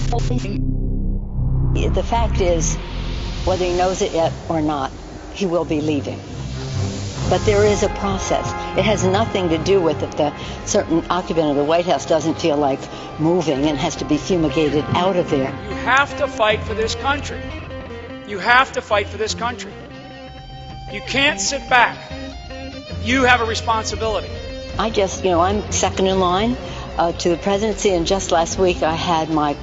The fact is, whether he knows it yet or not, he will be leaving. But there is a process. It has nothing to do with if the certain occupant of the White House doesn't feel like moving and has to be fumigated out of there. You have to fight for this country. You have to fight for this country. You can't sit back. You have a responsibility. I'm second in line to the presidency, and just last week I had my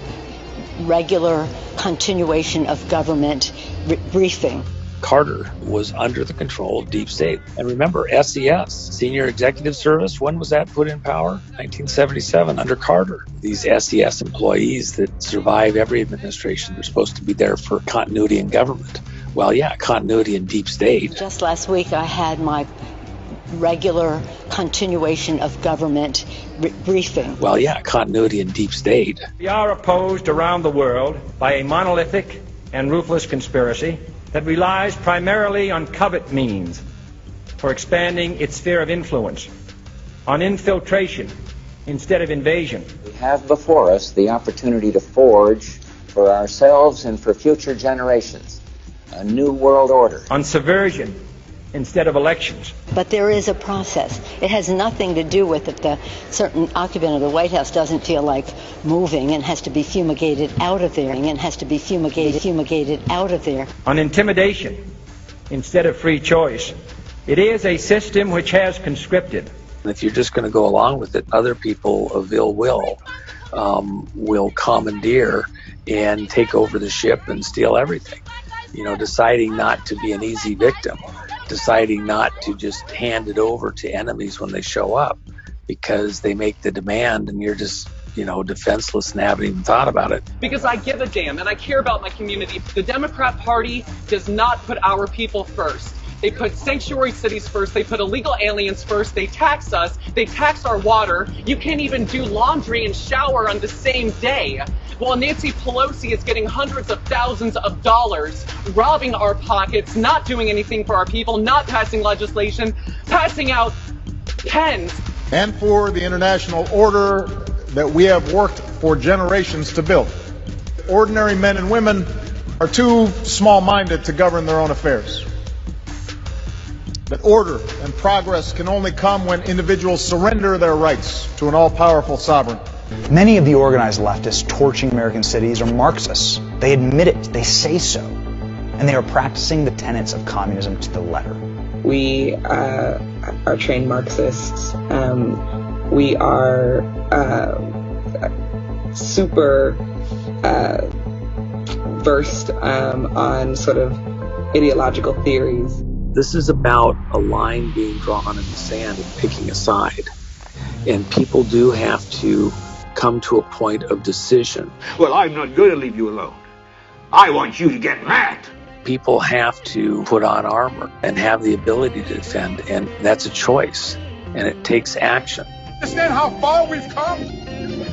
regular continuation of government briefing. Carter was under the control of deep state. And remember, SES, Senior Executive Service, when was that put in power? 1977, under Carter. These SES employees that survive every administration, they're supposed to be there for continuity in government. Well, yeah, continuity in deep state. Just last week I had my regular continuation of government briefing. Well, yeah, continuity in deep state. We are opposed around the world by a monolithic and ruthless conspiracy that relies primarily on covert means for expanding its sphere of influence, on infiltration instead of invasion. We have before us the opportunity to forge for ourselves and for future generations a new world order. On subversion instead of elections. But there is a process. It has nothing to do with if the certain occupant of the White House doesn't feel like moving and has to be fumigated out of there and has to be fumigated out of there. On intimidation instead of free choice. It is a system which has conscripted. And if you're just going to go along with it, other people of ill will commandeer and take over the ship and steal everything. Deciding not to be an easy victim. Deciding not to just hand it over to enemies when they show up because they make the demand and you're just, defenseless and haven't even thought about it. Because I give a damn and I care about my community. The Democrat Party does not put our people first. They put sanctuary cities first. They put illegal aliens first. They tax us. They tax our water. You can't even do laundry and shower on the same day. While Nancy Pelosi is getting hundreds of thousands of dollars, robbing our pockets, not doing anything for our people, not passing legislation, passing out pens. And for the international order that we have worked for generations to build. Ordinary men and women are too small-minded to govern their own affairs. That order and progress can only come when individuals surrender their rights to an all-powerful sovereign. Many of the organized leftists torching American cities are Marxists. They admit it, they say so, and they are practicing the tenets of communism to the letter. We are trained Marxists. We are super versed on sort of ideological theories. This is about a line being drawn in the sand and picking a side. And people do have to come to a point of decision. Well, I'm not going to leave you alone. I want you to get mad. People have to put on armor and have the ability to defend, and that's a choice, and it takes action. Understand how far we've come?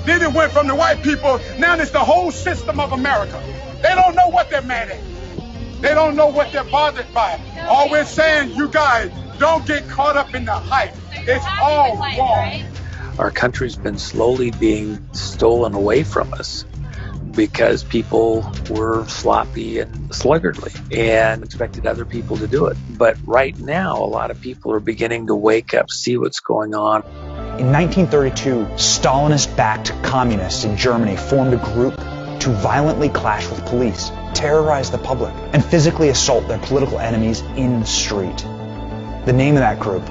Then it went from the white people, now it's the whole system of America. They don't know what they're mad at. They don't know what they're bothered by. All we're saying, you guys, don't get caught up in the hype. It's all wrong. Our country's been slowly being stolen away from us because people were sloppy and sluggardly and expected other people to do it. But right now, a lot of people are beginning to wake up, see what's going on. In 1932, Stalinist-backed communists in Germany formed a group to violently clash with police, terrorize the public, and physically assault their political enemies in the street. The name of that group,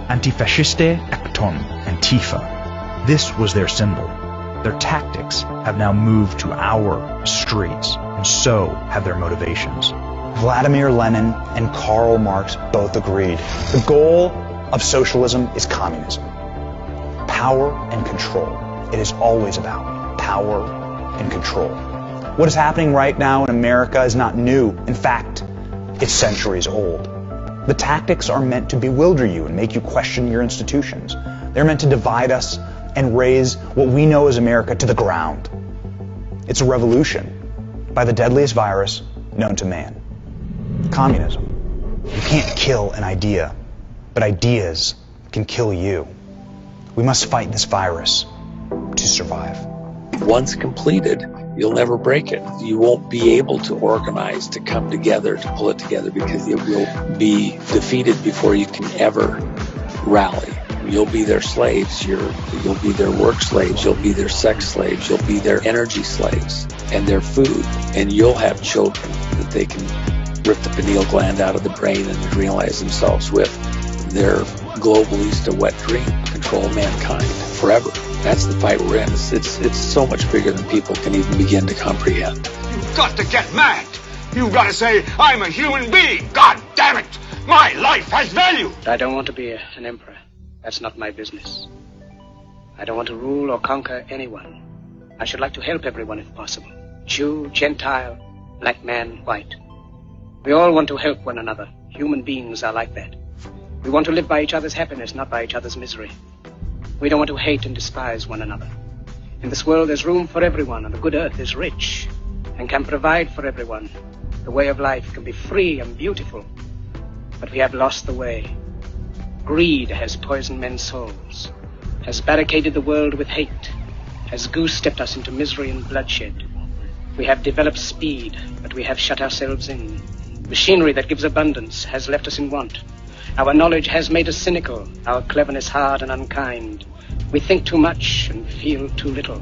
Antifasciste Aktion, Antifa. This was their symbol. Their tactics have now moved to our streets, and so have their motivations. Vladimir Lenin and Karl Marx both agreed. The goal of socialism is communism. Power and control. It is always about power and control. What is happening right now in America is not new. In fact, it's centuries old. The tactics are meant to bewilder you and make you question your institutions. They're meant to divide us and raise what we know as America to the ground. It's a revolution by the deadliest virus known to man. Communism. You can't kill an idea, but ideas can kill you. We must fight this virus to survive. Once completed, you'll never break it. You won't be able to organize, to come together, to pull it together, because it will be defeated before you can ever rally. You'll be their slaves. You'll be their work slaves. You'll be their sex slaves. You'll be their energy slaves and their food. And you'll have children that they can rip the pineal gland out of the brain and adrenalize themselves with. Their globalies to wet dream, control mankind forever. That's the fight we're in. It's so much bigger than people can even begin to comprehend. You've got to get mad. You've got to say, I'm a human being. God damn it. My life has value. I don't want to be an emperor. That's not my business. I don't want to rule or conquer anyone. I should like to help everyone if possible. Jew, Gentile, black man, white. We all want to help one another. Human beings are like that. We want to live by each other's happiness, not by each other's misery. We don't want to hate and despise one another. In this world there's room for everyone, and the good earth is rich and can provide for everyone. The way of life can be free and beautiful, but we have lost the way. Greed has poisoned men's souls, has barricaded the world with hate, has goose-stepped us into misery and bloodshed. We have developed speed, but we have shut ourselves in. Machinery that gives abundance has left us in want. Our knowledge has made us cynical, our cleverness hard and unkind. We think too much and feel too little.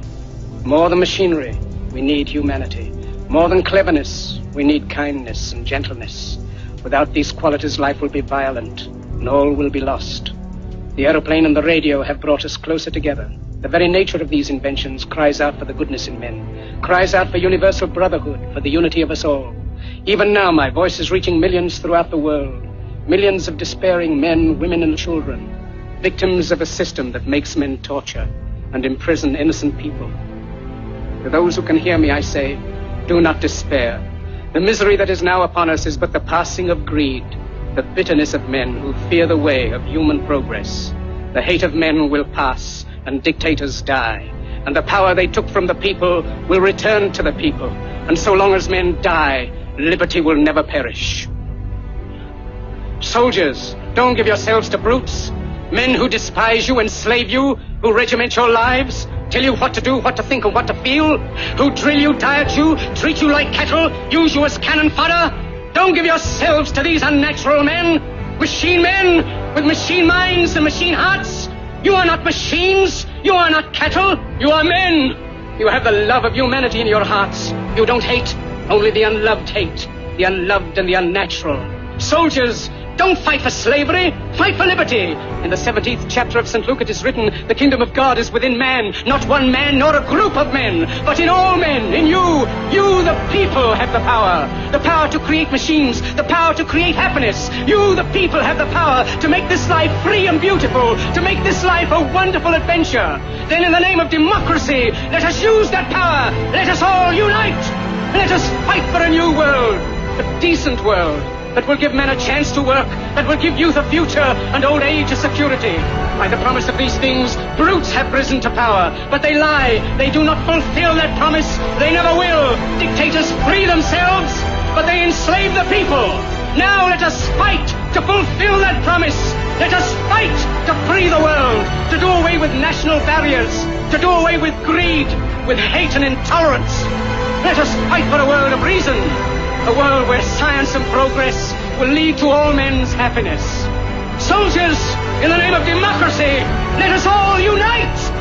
More than machinery, we need humanity. More than cleverness, we need kindness and gentleness. Without these qualities, life will be violent, and all will be lost. The aeroplane and the radio have brought us closer together. The very nature of these inventions cries out for the goodness in men, cries out for universal brotherhood, for the unity of us all. Even now, my voice is reaching millions throughout the world. Millions of despairing men, women, and children, victims of a system that makes men torture and imprison innocent people. To those who can hear me, I say, do not despair. The misery that is now upon us is but the passing of greed, the bitterness of men who fear the way of human progress. The hate of men will pass, and dictators die, and the power they took from the people will return to the people. And so long as men die, liberty will never perish. Soldiers, don't give yourselves to brutes. Men who despise you, enslave you, who regiment your lives, tell you what to do, what to think, and what to feel, who drill you, diet you, treat you like cattle, use you as cannon fodder. Don't give yourselves to these unnatural men, machine men with machine minds and machine hearts. You are not machines. You are not cattle. You are men. You have the love of humanity in your hearts. You don't hate, only the unloved hate, the unloved and the unnatural. Soldiers, don't fight for slavery, fight for liberty. In the 17th chapter of St. Luke it is written, the kingdom of God is within man, not one man nor a group of men, but in all men, in you. You, the people, have the power to create machines, the power to create happiness. You, the people, have the power to make this life free and beautiful, to make this life a wonderful adventure. Then in the name of democracy, let us use that power. Let us all unite. Let us fight for a new world, a decent world, that will give men a chance to work, that will give youth a future and old age a security. By the promise of these things, brutes have risen to power, but they lie. They do not fulfill that promise. They never will. Dictators free themselves, but they enslave the people. Now let us fight to fulfill that promise. Let us fight to free the world, to do away with national barriers, to do away with greed, with hate and intolerance. Let us fight for a world of reason, a world where science and progress will lead to all men's happiness. Soldiers, in the name of democracy, let us all unite!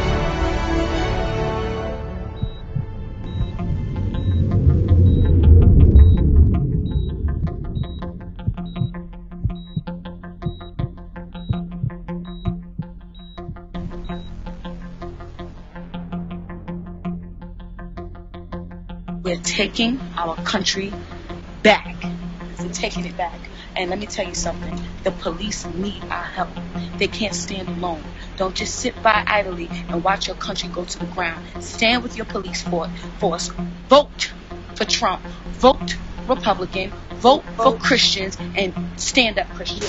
We're taking our country back. We're taking it back. And let me tell you something. The police need our help. They can't stand alone. Don't just sit by idly and watch your country go to the ground. Stand with your police force. Vote for Trump. Vote Republican. Vote for Christians and stand up Christians.